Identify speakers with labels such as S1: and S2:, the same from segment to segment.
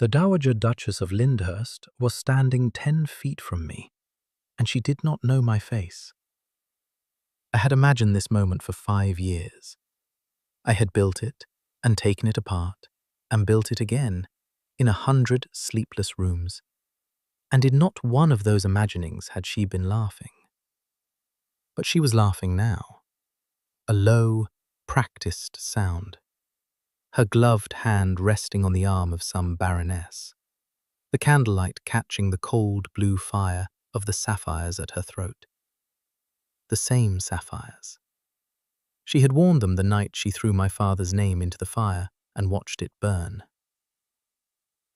S1: The Dowager Duchess of Lyndhurst was standing 10 feet from me, and she did not know my face. I had imagined this moment for 5 years. I had built it and taken it apart and built it again in 100 sleepless rooms, and in not one of those imaginings had she been laughing. But she was laughing now, a low, practiced sound, her gloved hand resting on the arm of some baroness, the candlelight catching the cold blue fire of the sapphires at her throat. The same sapphires. She had worn them the night she threw my father's name into the fire and watched it burn.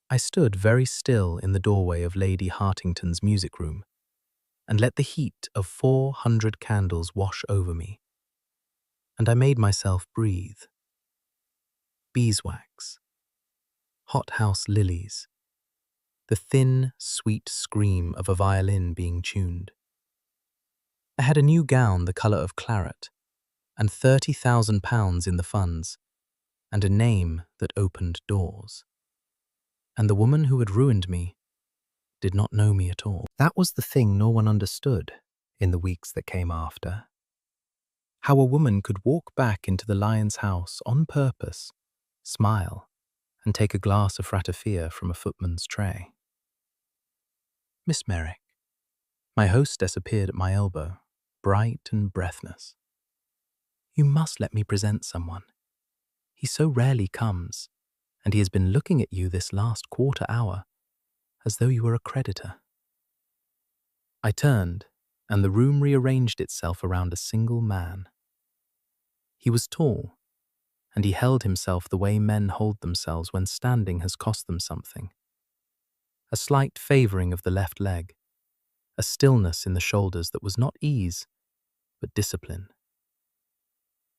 S1: I stood very still in the doorway of Lady Hartington's music room and let the heat of 400 candles wash over me, and I made myself breathe. Beeswax, hothouse lilies, the thin, sweet scream of a violin being tuned. I had a new gown the colour of claret, and £30,000 in the funds, and a name that opened doors. And the woman who had ruined me did not know me at all. That was the thing no one understood in the weeks that came after. How a woman could walk back into the Lion's house on purpose, smile, and take a glass of ratafia from a footman's tray. Miss Merrick. My hostess appeared at my elbow, bright and breathless. You must let me present someone. He so rarely comes, and he has been looking at you this last quarter hour, as though you were a creditor. I turned, and the room rearranged itself around a single man. He was tall, and he held himself the way men hold themselves when standing has cost them something. A slight favouring of the left leg, a stillness in the shoulders that was not ease, but discipline.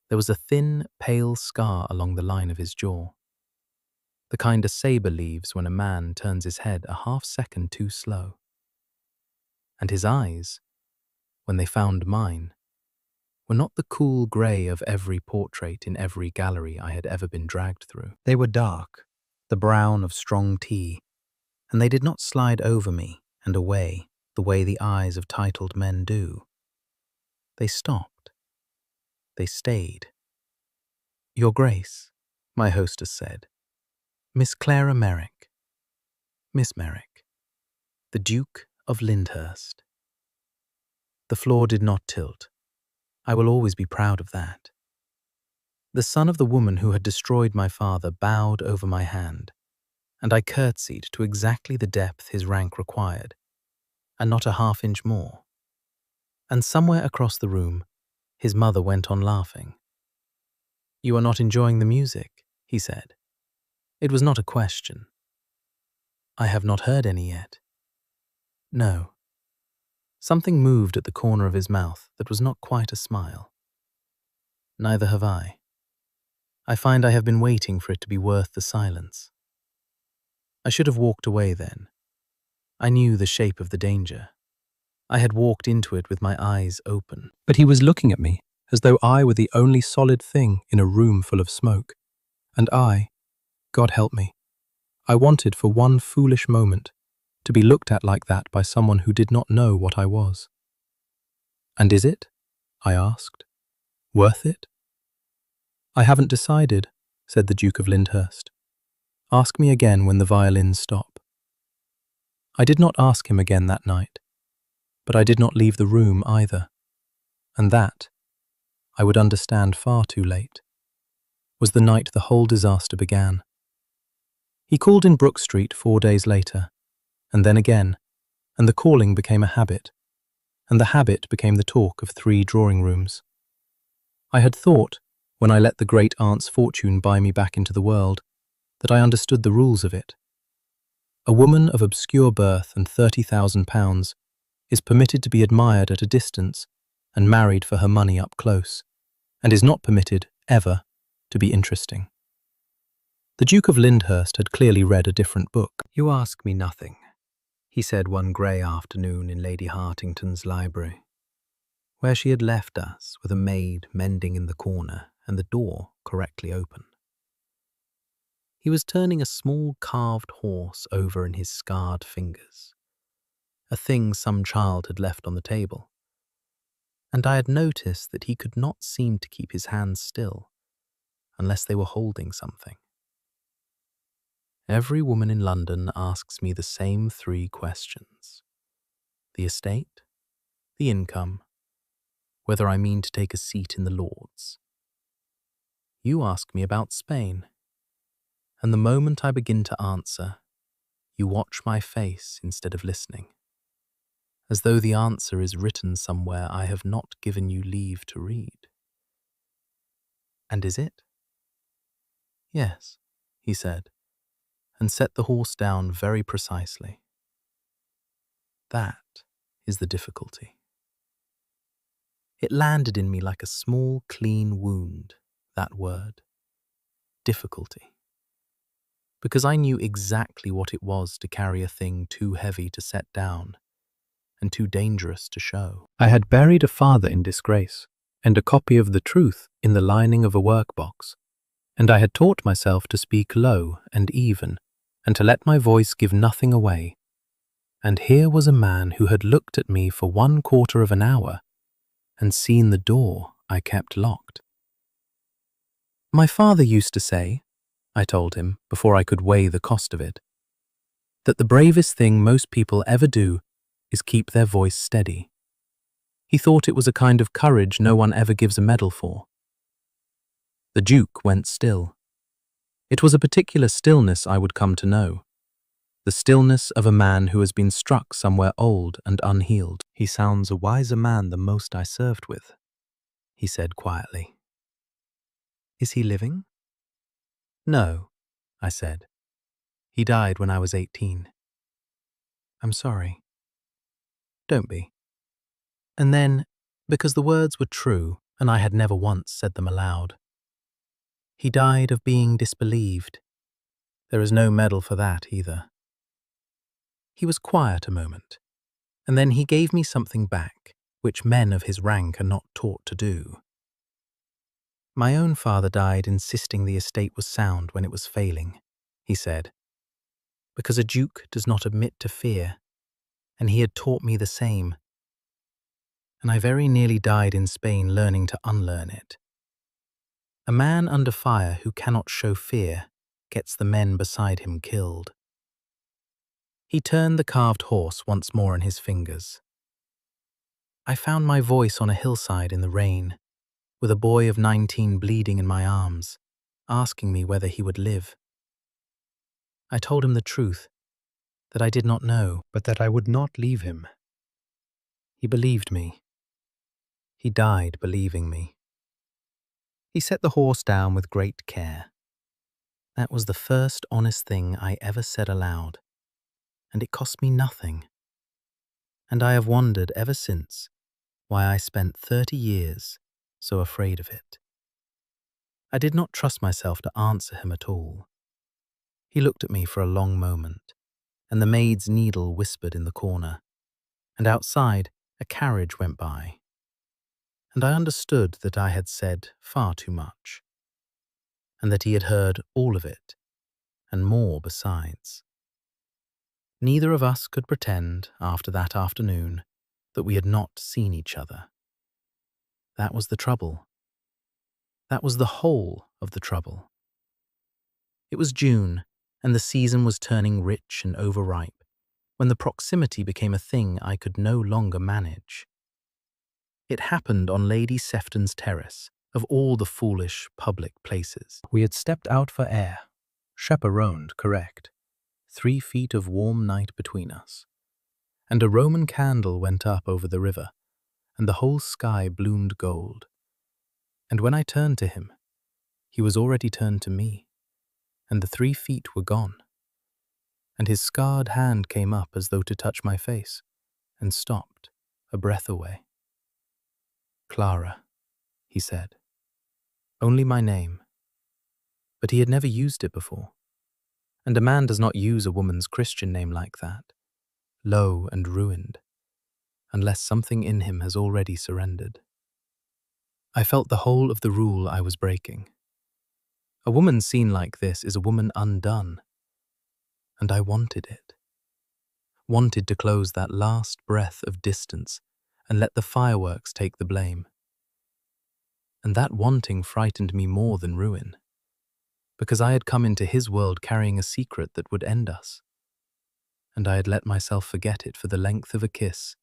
S1: There was a thin, pale scar along the line of his jaw, the kind a sabre leaves when a man turns his head a half-second too slow. And his eyes, when they found mine, were not the cool grey of every portrait in every gallery I had ever been dragged through. They were dark, the brown of strong tea, and they did not slide over me and away the way the eyes of titled men do. They stopped. They stayed. Your Grace, my hostess said. Miss Clara Merrick. Miss Merrick. The Duke of Lyndhurst. The floor did not tilt. I will always be proud of that. The son of the woman who had destroyed my father bowed over my hand, and I curtsied to exactly the depth his rank required, and not a half-inch more. And somewhere across the room, his mother went on laughing. You are not enjoying the music, he said. It was not a question. I have not heard any yet. No. Something moved at the corner of his mouth that was not quite a smile. Neither have I. I find I have been waiting for it to be worth the silence. I should have walked away then. I knew the shape of the danger. I had walked into it with my eyes open. But he was looking at me as though I were the only solid thing in a room full of smoke. And I, God help me, I wanted for one foolish moment to be looked at like that by someone who did not know what I was. And is it? I asked. Worth it? I haven't decided, said the Duke of Lyndhurst. Ask me again when the violins stop. I did not ask him again that night, but I did not leave the room either. And that, I would understand far too late, was the night the whole disaster began. He called in Brook Street 4 days later, and then again, and the calling became a habit, and the habit became the talk of 3 drawing rooms. I had thought, when I let the great aunt's fortune buy me back into the world, that I understood the rules of it. A woman of obscure birth and £30,000 is permitted to be admired at a distance and married for her money up close, and is not permitted, ever, to be interesting. The Duke of Lyndhurst had clearly read a different book. You ask me nothing, he said one grey afternoon in Lady Hartington's library, where she had left us with a maid mending in the corner and the door correctly open. He was turning a small carved horse over in his scarred fingers, a thing some child had left on the table. And I had noticed that he could not seem to keep his hands still unless they were holding something. Every woman in London asks me the same 3 questions: the estate, the income, whether I mean to take a seat in the Lords. You ask me about Spain, and the moment I begin to answer, you watch my face instead of listening, as though the answer is written somewhere I have not given you leave to read. And is it? Yes, he said, and set the horse down very precisely. That is the difficulty. It landed in me like a small, clean wound, that word, difficulty, because I knew exactly what it was to carry a thing too heavy to set down and too dangerous to show. I had buried a father in disgrace and a copy of The Truth in the lining of a workbox, and I had taught myself to speak low and even and to let my voice give nothing away. And here was a man who had looked at me for 1/4 of an hour and seen the door I kept locked. My father used to say, I told him before I could weigh the cost of it, that the bravest thing most people ever do is keep their voice steady. He thought it was a kind of courage no one ever gives a medal for. The Duke went still. It was a particular stillness I would come to know, the stillness of a man who has been struck somewhere old and unhealed. He sounds a wiser man than most I served with, he said quietly. Is he living? No, I said. He died when I was 18. I'm sorry. Don't be. And then, because the words were true and I had never once said them aloud, he died of being disbelieved. There is no medal for that either. He was quiet a moment, and then he gave me something back, which men of his rank are not taught to do. My own father died insisting the estate was sound when it was failing, he said, because a duke does not admit to fear, and he had taught me the same. And I very nearly died in Spain learning to unlearn it. A man under fire who cannot show fear gets the men beside him killed. He turned the carved horse once more in his fingers. I found my voice on a hillside in the rain, with a boy of 19 bleeding in my arms, asking me whether he would live. I told him the truth, that I did not know, but that I would not leave him. He believed me. He died believing me. He set the horse down with great care. That was the first honest thing I ever said aloud, and it cost me nothing. And I have wondered ever since why I spent 30 years so afraid of it. I did not trust myself to answer him at all. He looked at me for a long moment, and the maid's needle whispered in the corner, and outside a carriage went by. And I understood that I had said far too much, and that he had heard all of it, and more besides. Neither of us could pretend, after that afternoon, that we had not seen each other. That was the trouble. That was the whole of the trouble. It was June, and the season was turning rich and overripe, when the proximity became a thing I could no longer manage. It happened on Lady Sefton's terrace, of all the foolish public places. We had stepped out for air, chaperoned, correct, 3 feet of warm night between us, and a Roman candle went up over the river, and the whole sky bloomed gold. And when I turned to him, he was already turned to me, and the 3 feet were gone, and his scarred hand came up as though to touch my face, and stopped, a breath away. Clara, he said. Only my name. But he had never used it before, and a man does not use a woman's Christian name like that, low and ruined, unless something in him has already surrendered. I felt the whole of the rule I was breaking. A woman seen like this is a woman undone, and I wanted it. Wanted to close that last breath of distance and let the fireworks take the blame. And that wanting frightened me more than ruin, because I had come into his world carrying a secret that would end us, and I had let myself forget it for the length of a kiss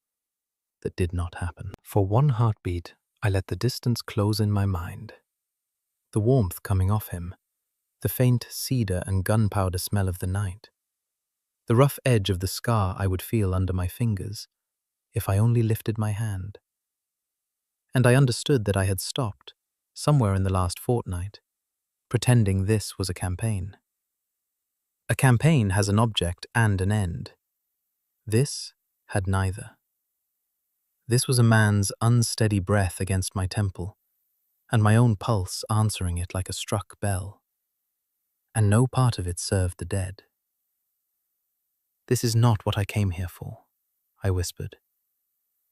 S1: that did not happen. For one heartbeat, I let the distance close in my mind. The warmth coming off him, the faint cedar and gunpowder smell of the night, the rough edge of the scar I would feel under my fingers if I only lifted my hand. And I understood that I had stopped, somewhere in the last fortnight, pretending this was a campaign. A campaign has an object and an end. This had neither. This was a man's unsteady breath against my temple, and my own pulse answering it like a struck bell. And no part of it served the dead. "This is not what I came here for," I whispered,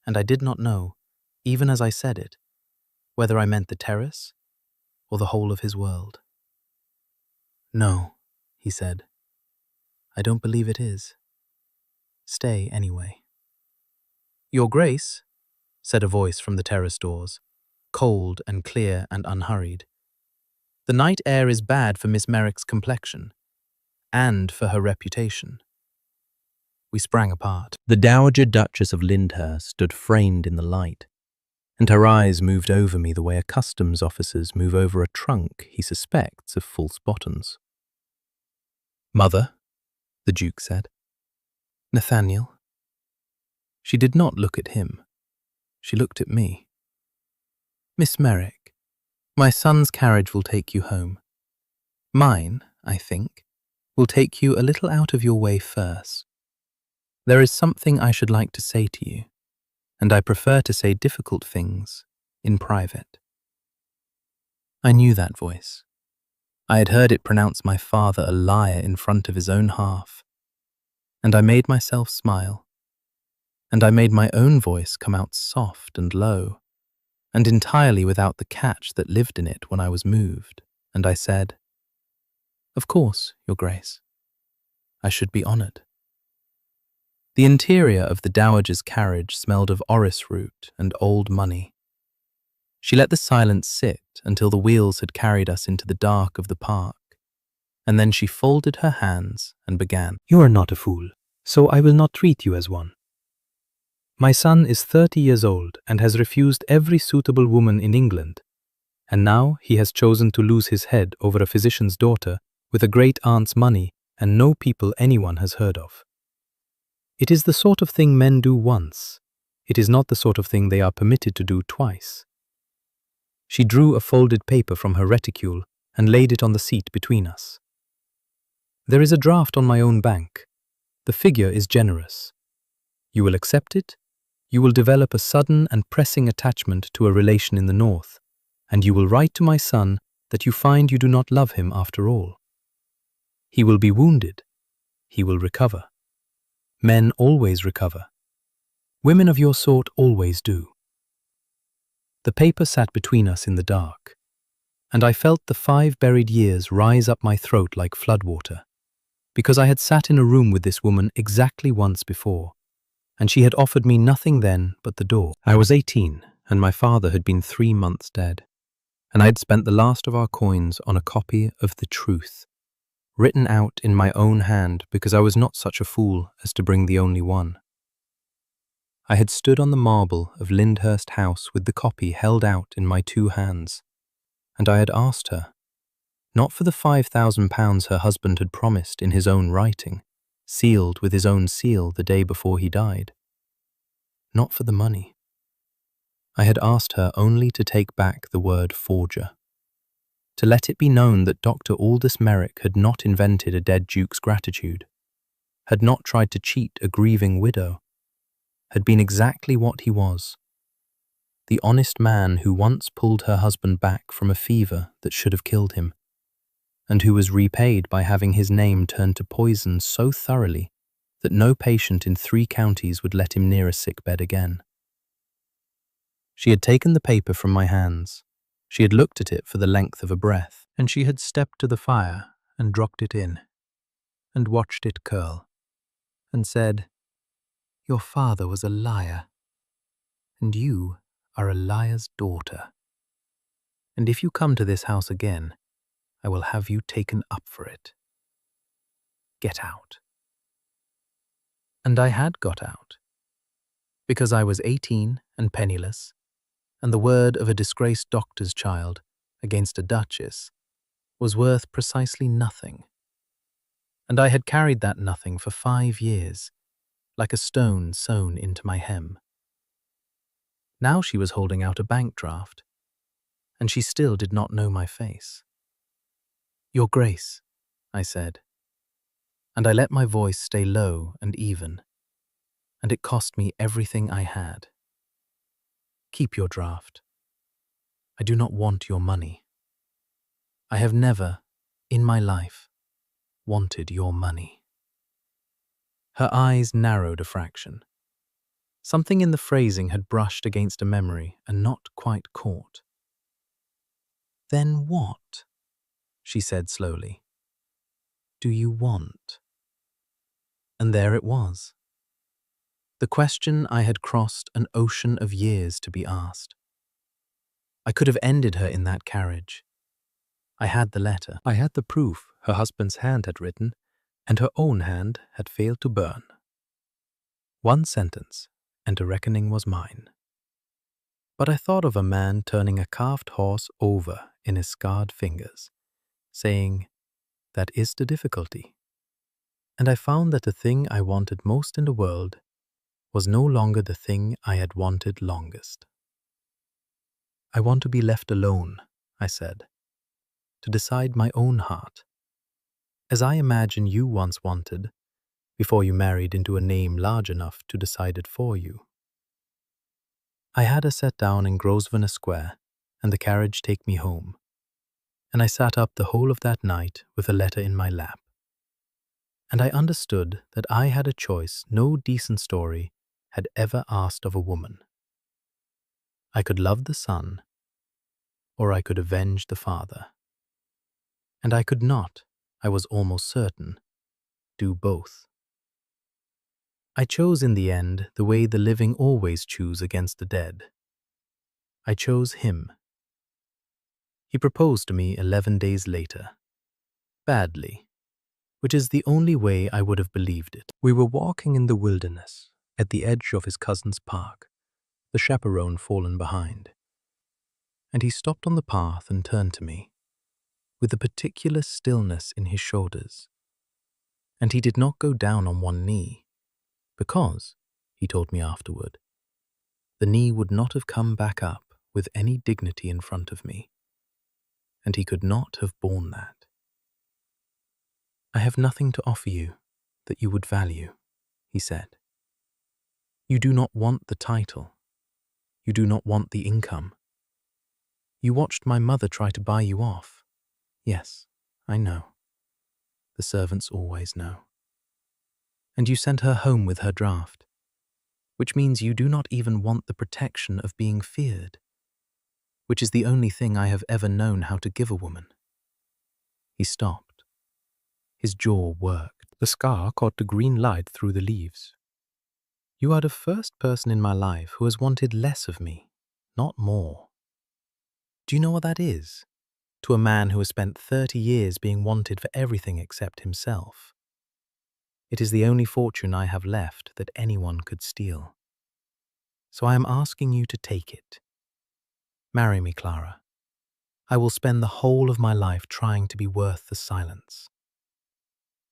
S1: and I did not know, even as I said it, whether I meant the terrace or the whole of his world. "No," he said, "I don't believe it is. Stay anyway." "Your Grace," said a voice from the terrace doors, cold and clear and unhurried. "The night air is bad for Miss Merrick's complexion, and for her reputation." We sprang apart. The Dowager Duchess of Lyndhurst stood framed in the light, and her eyes moved over me the way a customs officer's move over a trunk he suspects of false bottoms. "Mother," the Duke said. "Nathaniel." She did not look at him. She looked at me. "Miss Merrick, my son's carriage will take you home. Mine, I think, will take you a little out of your way first. There is something I should like to say to you, and I prefer to say difficult things in private." I knew that voice. I had heard it pronounce my father a liar in front of his own half, and I made myself smile, and I made my own voice come out soft and low, and entirely without the catch that lived in it when I was moved, and I said, "Of course, Your Grace. I should be honoured." The interior of the Dowager's carriage smelled of orris root and old money. She let the silence sit until the wheels had carried us into the dark of the park, and then she folded her hands and began. "You are not a fool, so I will not treat you as one. My son is 30 years old and has refused every suitable woman in England, and now he has chosen to lose his head over a physician's daughter with a great-aunt's money and no people anyone has heard of. It is the sort of thing men do once. It is not the sort of thing they are permitted to do twice." She drew a folded paper from her reticule and laid it on the seat between us. "There is a draft on my own bank. The figure is generous. You will accept it. You will develop a sudden and pressing attachment to a relation in the north, and you will write to my son that you find you do not love him after all. He will be wounded. He will recover. Men always recover. Women of your sort always do." The paper sat between us in the dark, and I felt the 5 buried years rise up my throat like floodwater, because I had sat in a room with this woman exactly once before, and she had offered me nothing then but the door. I was 18, and my father had been 3 months dead, and I had spent the last of our coins on a copy of The Truth, written out in my own hand because I was not such a fool as to bring the only one. I had stood on the marble of Lyndhurst House with the copy held out in my 2 hands, and I had asked her, not for the £5,000 her husband had promised in his own writing, sealed with his own seal the day before he died. Not for the money. I had asked her only to take back the word forger, to let it be known that Dr. Aldous Merrick had not invented a dead duke's gratitude, had not tried to cheat a grieving widow, had been exactly what he was, the honest man who once pulled her husband back from a fever that should have killed him, and who was repaid by having his name turned to poison so thoroughly that no patient in 3 counties would let him near a sick bed again. She had taken the paper from my hands. She had looked at it for the length of a breath. And she had stepped to the fire and dropped it in, and watched it curl, and said, "Your father was a liar, and you are a liar's daughter. And if you come to this house again, I will have you taken up for it. Get out." And I had got out, because I was 18 and penniless, and the word of a disgraced doctor's child against a duchess was worth precisely nothing. And I had carried that nothing for 5 years, like a stone sewn into my hem. Now she was holding out a bank draft, and she still did not know my face. "Your Grace," I said, and I let my voice stay low and even, and it cost me everything I had. "Keep your draft. I do not want your money. I have never, in my life, wanted your money." Her eyes narrowed a fraction. Something in the phrasing had brushed against a memory and not quite caught. "Then what," she said slowly, "do you want?" And there it was. The question I had crossed an ocean of years to be asked. I could have ended her in that carriage. I had the letter. I had the proof her husband's hand had written, and her own hand had failed to burn. One sentence, and a reckoning was mine. But I thought of a man turning a carved horse over in his scarred fingers, saying, "That is the difficulty." And I found that the thing I wanted most in the world was no longer the thing I had wanted longest. "I want to be left alone," I said, "to decide my own heart, as I imagine you once wanted, before you married into a name large enough to decide it for you." I had her set down in Grosvenor Square and the carriage take me home, and I sat up the whole of that night with a letter in my lap. And I understood that I had a choice no decent story had ever asked of a woman. I could love the son, or I could avenge the father. And I could not, I was almost certain, do both. I chose in the end the way the living always choose against the dead. I chose him. He proposed to me 11 days later. Badly, which is the only way I would have believed it. We were walking in the wilderness, at the edge of his cousin's park, the chaperone fallen behind. And he stopped on the path and turned to me, with a particular stillness in his shoulders. And he did not go down on one knee, because, he told me afterward, the knee would not have come back up with any dignity in front of me, and he could not have borne that. "I have nothing to offer you that you would value," he said. "You do not want the title. You do not want the income. You watched my mother try to buy you off. Yes, I know. The servants always know. And you sent her home with her draft, which means you do not even want the protection of being feared, which is the only thing I have ever known how to give a woman." He stopped. His jaw worked. The scar caught the green light through the leaves. "You are the first person in my life who has wanted less of me, not more. Do you know what that is? To a man who has spent 30 years being wanted for everything except himself. It is the only fortune I have left that anyone could steal. So I am asking you to take it. Marry me, Clara. I will spend the whole of my life trying to be worth the silence."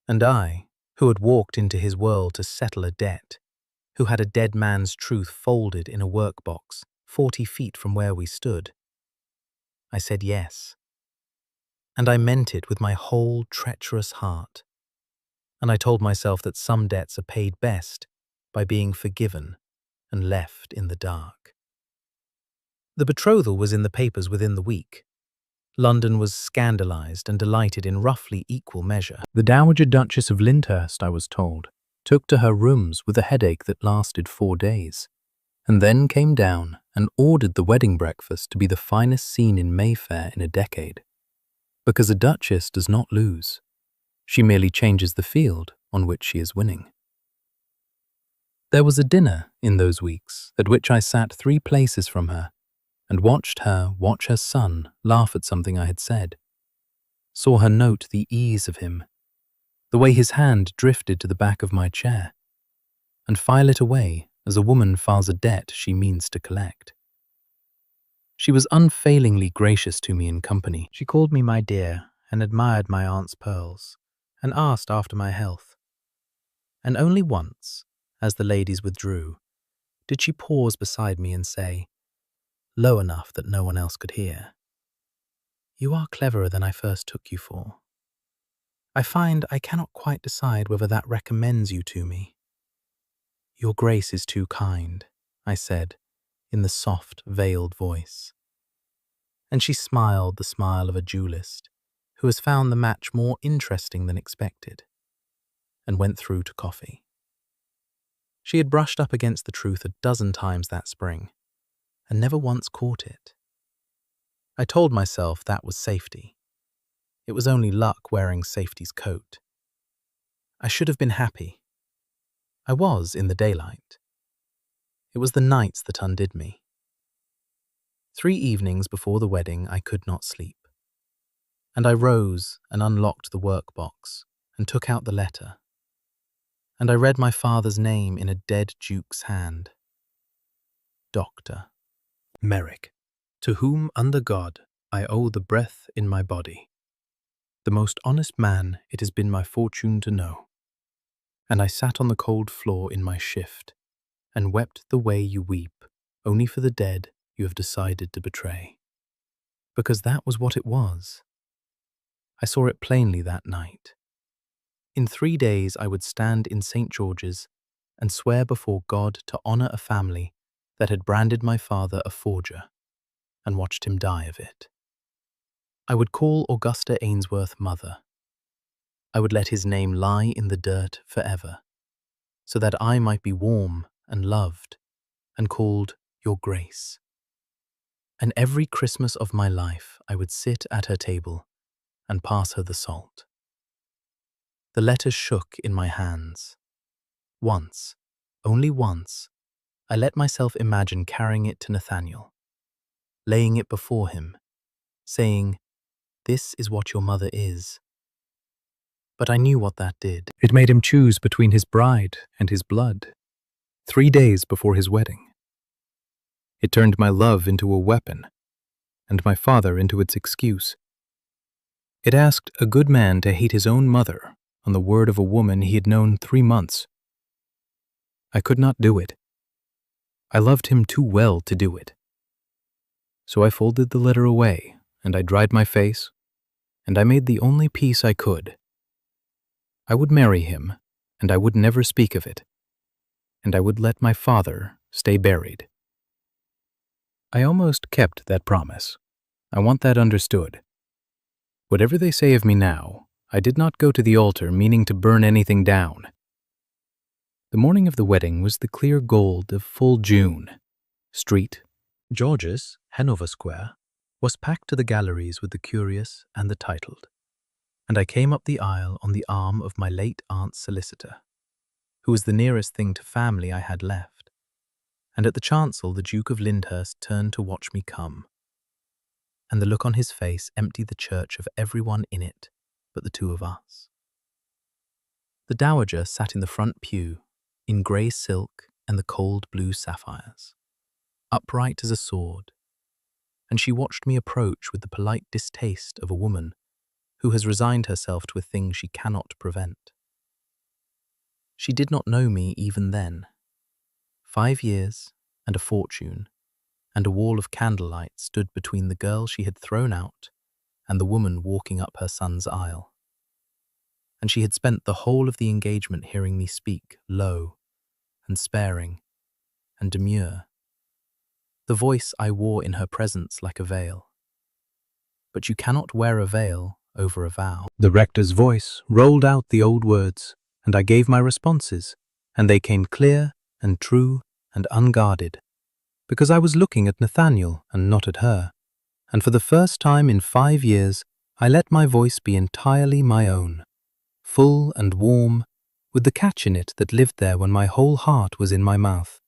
S1: And I, who had walked into his world to settle a debt, who had a dead man's truth folded in a workbox 40 feet from where we stood, I said yes. And I meant it with my whole treacherous heart. And I told myself that some debts are paid best by being forgiven and left in the dark. The betrothal was in the papers within the week. London was scandalized and delighted in roughly equal measure. The Dowager Duchess of Lyndhurst, I was told, took to her rooms with a headache that lasted 4 days, and then came down and ordered the wedding breakfast to be the finest scene in Mayfair in a decade. Because a duchess does not lose. She merely changes the field on which she is winning. There was a dinner in those weeks at which I sat 3 places from her and watched her watch her son laugh at something I had said. Saw her note the ease of him, the way his hand drifted to the back of my chair, and file it away as a woman files a debt she means to collect. She was unfailingly gracious to me in company. She called me my dear and admired my aunt's pearls, and asked after my health. And only once, as the ladies withdrew, did she pause beside me and say, low enough that no one else could hear, "You are cleverer than I first took you for. I find I cannot quite decide whether that recommends you to me." "Your grace is too kind," I said, in the soft, veiled voice. And she smiled the smile of a duellist who has found the match more interesting than expected, and went through to coffee. She had brushed up against the truth a dozen times that spring, and never once caught it. I told myself that was safety. It was only luck wearing safety's coat. I should have been happy. I was in the daylight. It was the nights that undid me. 3 evenings before the wedding I could not sleep, and I rose and unlocked the workbox and took out the letter, and I read my father's name in a dead duke's hand. Dr. Merrick, to whom under God I owe the breath in my body, the most honest man it has been my fortune to know. And I sat on the cold floor in my shift, and wept the way you weep only for the dead you have decided to betray. Because that was what it was. I saw it plainly that night. In 3 days I would stand in St. George's and swear before God to honor a family that had branded my father a forger and watched him die of it. I would call Augusta Ainsworth mother. I would let his name lie in the dirt forever, so that I might be warm and loved and called Your Grace. And every Christmas of my life I would sit at her table and pass her the salt. The letters shook in my hands. Once, only once, I let myself imagine carrying it to Nathaniel, laying it before him, saying, "This is what your mother is." But I knew what that did. It made him choose between his bride and his blood, 3 days before his wedding. It turned my love into a weapon, and my father into its excuse. It asked a good man to hate his own mother on the word of a woman he had known 3 months. I could not do it. I loved him too well to do it. So I folded the letter away, and I dried my face, and I made the only peace I could. I would marry him, and I would never speak of it, and I would let my father stay buried. I almost kept that promise. I want that understood. Whatever they say of me now, I did not go to the altar meaning to burn anything down. The morning of the wedding was the clear gold of full June. Street, George's, Hanover Square, was packed to the galleries with the curious and the titled, and I came up the aisle on the arm of my late aunt's solicitor, who was the nearest thing to family I had left, and at the chancel the Duke of Lyndhurst turned to watch me come, and the look on his face emptied the church of everyone in it but the 2 of us. The dowager sat in the front pew, in grey silk and the cold blue sapphires, upright as a sword, and she watched me approach with the polite distaste of a woman who has resigned herself to a thing she cannot prevent. She did not know me even then. 5 years, and a fortune, and a wall of candlelight stood between the girl she had thrown out and the woman walking up her son's aisle. And she had spent the whole of the engagement hearing me speak low and sparing and demure, the voice I wore in her presence like a veil. But you cannot wear a veil over a vow. The rector's voice rolled out the old words, and I gave my responses, and they came clear and true and unguarded, because I was looking at Nathaniel and not at her, and for the first time in 5 years I let my voice be entirely my own, full and warm, with the catch in it that lived there when my whole heart was in my mouth.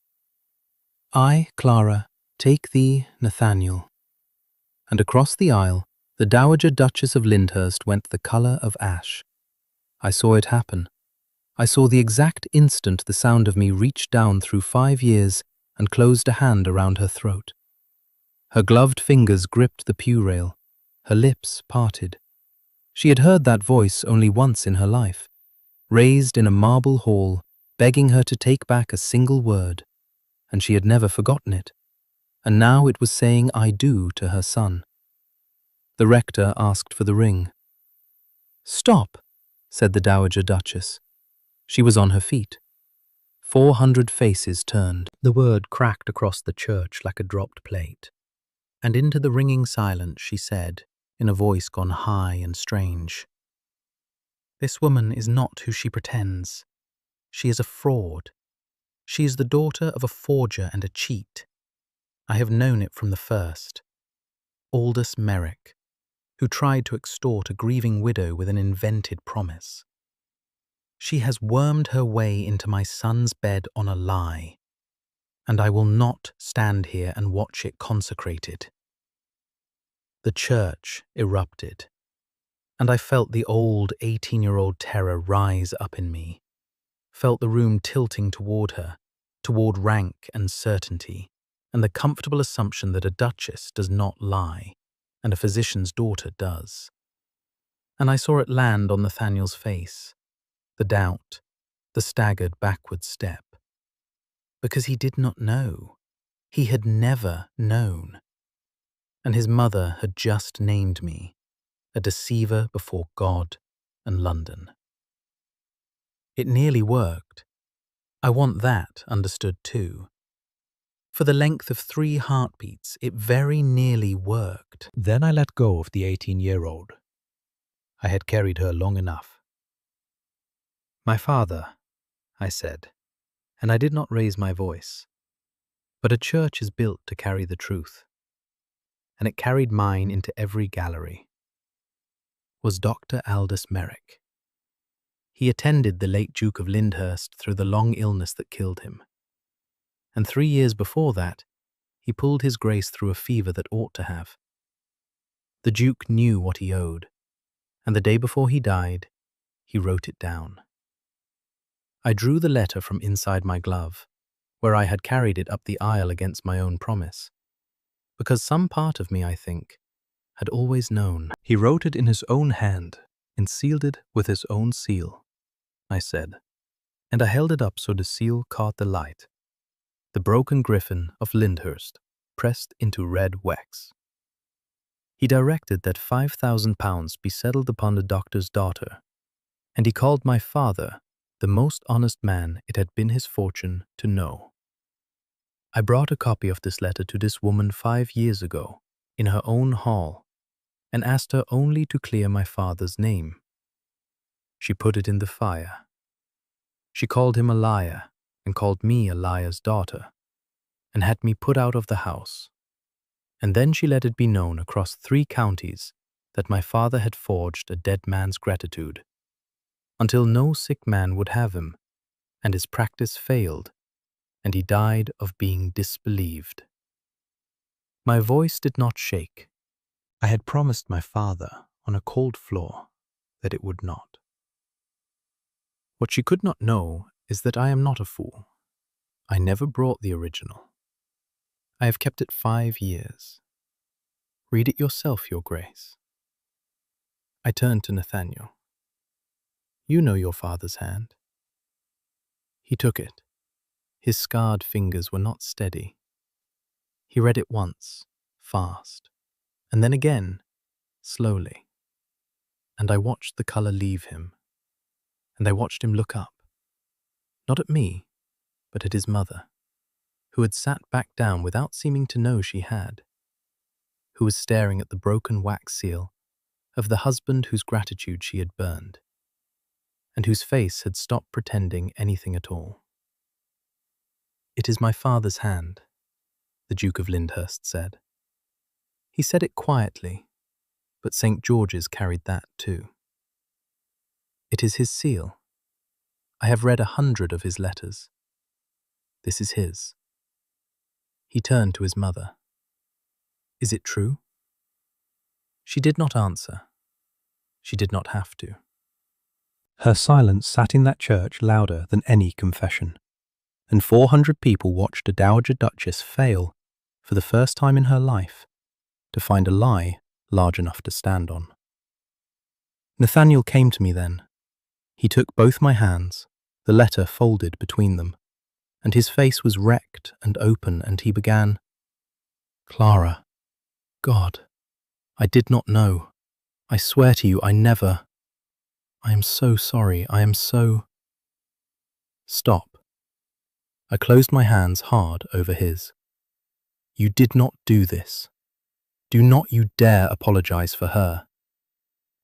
S1: I, Clara, take thee, Nathaniel. And across the aisle, the Dowager Duchess of Lyndhurst went the colour of ash. I saw it happen. I saw the exact instant the sound of me reached down through 5 years and closed a hand around her throat. Her gloved fingers gripped the pew rail. Her lips parted. She had heard that voice only once in her life, raised in a marble hall, begging her to take back a single word, and she had never forgotten it. And now it was saying "I do" to her son. The rector asked for the ring. "Stop," said the Dowager Duchess. She was on her feet. 400 faces turned. The word cracked across the church like a dropped plate. And into the ringing silence she said, in a voice gone high and strange, "This woman is not who she pretends. She is a fraud. She is the daughter of a forger and a cheat. I have known it from the first. Aldous Merrick, who tried to extort a grieving widow with an invented promise. She has wormed her way into my son's bed on a lie, and I will not stand here and watch it consecrated." The church erupted, and I felt the old 18-year-old terror rise up in me, felt the room tilting toward her, toward rank and certainty, and the comfortable assumption that a duchess does not lie, and a physician's daughter does. And I saw it land on Nathaniel's face, the doubt, the staggered backward step. Because he did not know. He had never known. And his mother had just named me a deceiver before God and London. It nearly worked. I want that understood too. For the length of 3 heartbeats, it very nearly worked. Then I let go of the 18-year-old. I had carried her long enough. "My father," I said, and I did not raise my voice. But a church is built to carry the truth, and it carried mine into every gallery. Was Dr. Aldous Merrick. He attended the late Duke of Lyndhurst through the long illness that killed him. And 3 years before that, he pulled his grace through a fever that ought to have. The Duke knew what he owed, and the day before he died, he wrote it down. I drew the letter from inside my glove, where I had carried it up the aisle against my own promise, because some part of me, I think, had always known. "He wrote it in his own hand and sealed it with his own seal," I said, and I held it up so the seal caught the light, the broken griffin of Lyndhurst pressed into red wax. He directed that £5,000 be settled upon the doctor's daughter, and he called my father the most honest man it had been his fortune to know. I brought a copy of this letter to this woman 5 years ago, in her own hall, and asked her only to clear my father's name. She put it in the fire. She called him a liar, and called me a liar's daughter, and had me put out of the house. And then she let it be known across 3 counties that my father had forged a dead man's gratitude, until no sick man would have him, and his practice failed, and he died of being disbelieved. My voice did not shake. I had promised my father on a cold floor that it would not. What she could not know is that I am not a fool. I never brought the original. I have kept it 5 years. Read it yourself, Your Grace. I turned to Nathaniel. You know your father's hand. He took it. His scarred fingers were not steady. He read it once, fast, and then again, slowly. And I watched the color leave him. And I watched him look up. Not at me, but at his mother, who had sat back down without seeming to know she had, who was staring at the broken wax seal of the husband whose gratitude she had burned, and whose face had stopped pretending anything at all. "It is my father's hand," the Duke of Lyndhurst said. He said it quietly, but St. George's carried that too. It is his seal. I have read 100 of his letters. This is his. He turned to his mother. Is it true? She did not answer. She did not have to.
S2: Her silence sat in that church louder than any confession, and 400 people watched a Dowager Duchess fail, for the first time in her life, to find a lie large enough to stand on. Nathaniel came to me then. He took both my hands, the letter folded between them, and his face was wrecked and open, and he began, "Clara, God, I did not know. I swear to you, I never. I am so sorry. I am so—" Stop. I closed my hands hard over his. You did not do this. Do not you dare apologize for her.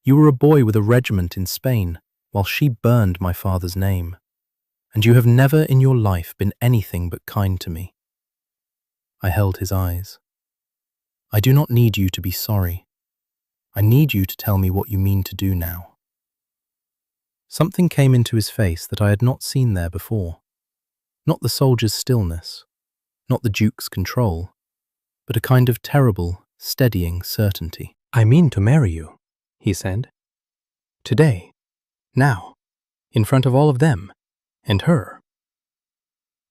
S2: You were a boy with a regiment in Spain while she burned my father's name, and you have never in your life been anything but kind to me. I held his eyes. I do not need you to be sorry. I need you to tell me what you mean to do now. Something came into his face that I had not seen there before. Not the soldier's stillness, not the Duke's control, but a kind of terrible, steadying certainty. "I mean to marry you," he said. "Today, now, in front of all of them, and her."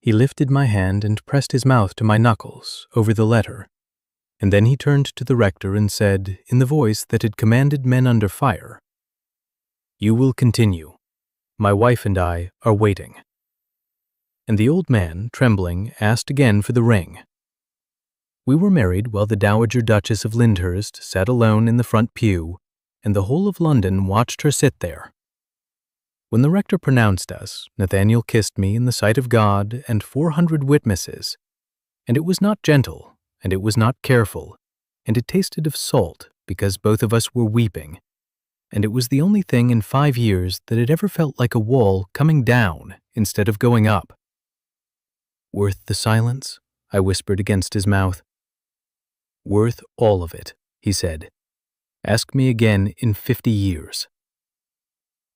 S2: He lifted my hand and pressed his mouth to my knuckles over the letter, and then he turned to the rector and said, in the voice that had commanded men under fire, "You will continue. My wife and I are waiting." And the old man, trembling, asked again for the ring. We were married while the Dowager Duchess of Lyndhurst sat alone in the front pew, and the whole of London watched her sit there. When the rector pronounced us, Nathaniel kissed me in the sight of God and 400 witnesses, and it was not gentle, and it was not careful, and it tasted of salt because both of us were weeping, and it was the only thing in 5 years that had ever felt like a wall coming down instead of going up. "Worth the silence?" I whispered against his mouth. "Worth all of it," he said. "Ask me again in 50 years.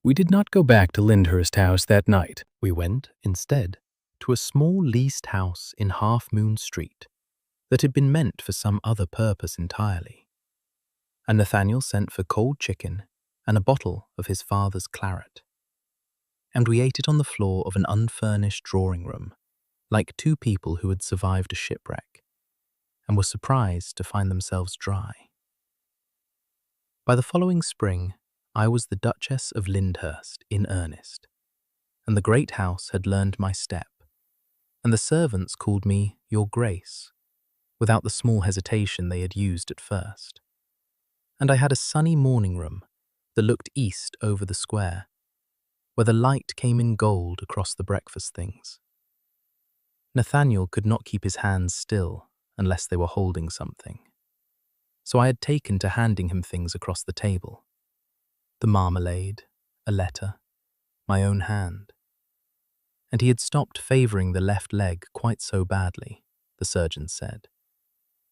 S2: We did not go back to Lyndhurst House that night.
S1: We went, instead, to a small leased house in Half Moon Street that had been meant for some other purpose entirely. And Nathaniel sent for cold chicken and a bottle of his father's claret. And we ate it on the floor of an unfurnished drawing room, like two people who had survived a shipwreck, and were surprised to find themselves dry. By the following spring, I was the Duchess of Lyndhurst in earnest, and the great house had learned my step, and the servants called me Your Grace, without the small hesitation they had used at first. And I had a sunny morning room that looked east over the square, where the light came in gold across the breakfast things. Nathaniel could not keep his hands still unless they were holding something, so I had taken to handing him things across the table. The marmalade, a letter, my own hand. And he had stopped favouring the left leg quite so badly, the surgeon said,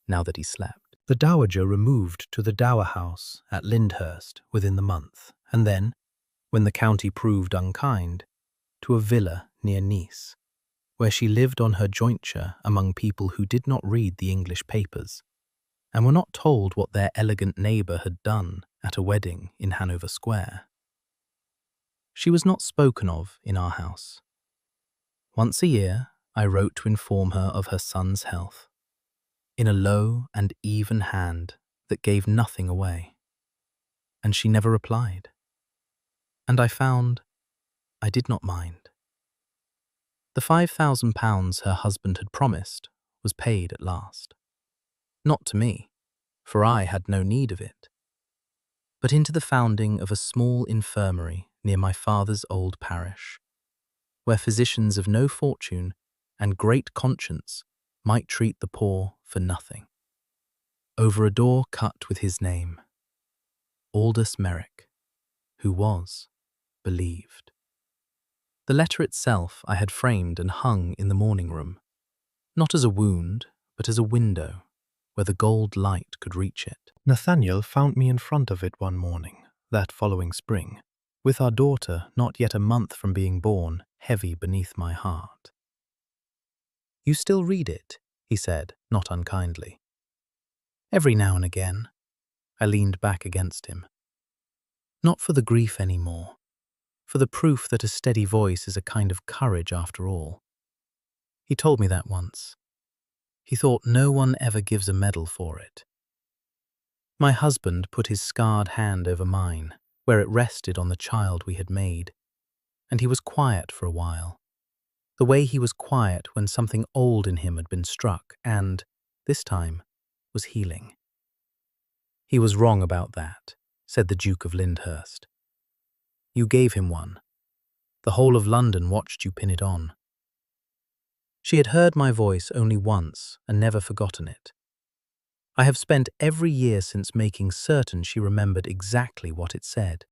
S1: now that he slept.
S2: The Dowager removed to the Dower House at Lyndhurst within the month, and then, when the county proved unkind, to a villa near Nice, where she lived on her jointure among people who did not read the English papers, and were not told what their elegant neighbour had done at a wedding in Hanover Square. She was not spoken of in our house. Once a year, I wrote to inform her of her son's health, in a low and even hand that gave nothing away, and she never replied. And I found I did not mind. The £5,000 her husband had promised was paid at last. Not to me, for I had no need of it, but into the founding of a small infirmary near my father's old parish, where physicians of no fortune and great conscience might treat the poor for nothing. Over a door cut with his name, Aldous Merrick, who was believed. The letter itself I had framed and hung in the morning room, not as a wound, but as a window,
S1: where the gold light could reach it.
S2: Nathaniel found me in front of it one morning, that following spring, with our daughter not yet a month from being born, heavy beneath my heart.
S1: "You still read it?" he said, not unkindly. "Every now and again." I leaned back against him. Not for the grief anymore, for the proof that a steady voice is a kind of courage after all. He told me that once. He thought no one ever gives a medal for it. My husband put his scarred hand over mine, where it rested on the child we had made, and he was quiet for a while. The way he was quiet when something old in him had been struck and, this time, was healing. "He was wrong about that," said the Duke of Lyndhurst. "You gave him one. The whole of London watched you pin it on." She had heard my voice only once and never forgotten it. I have spent every year since making certain she remembered exactly what it said.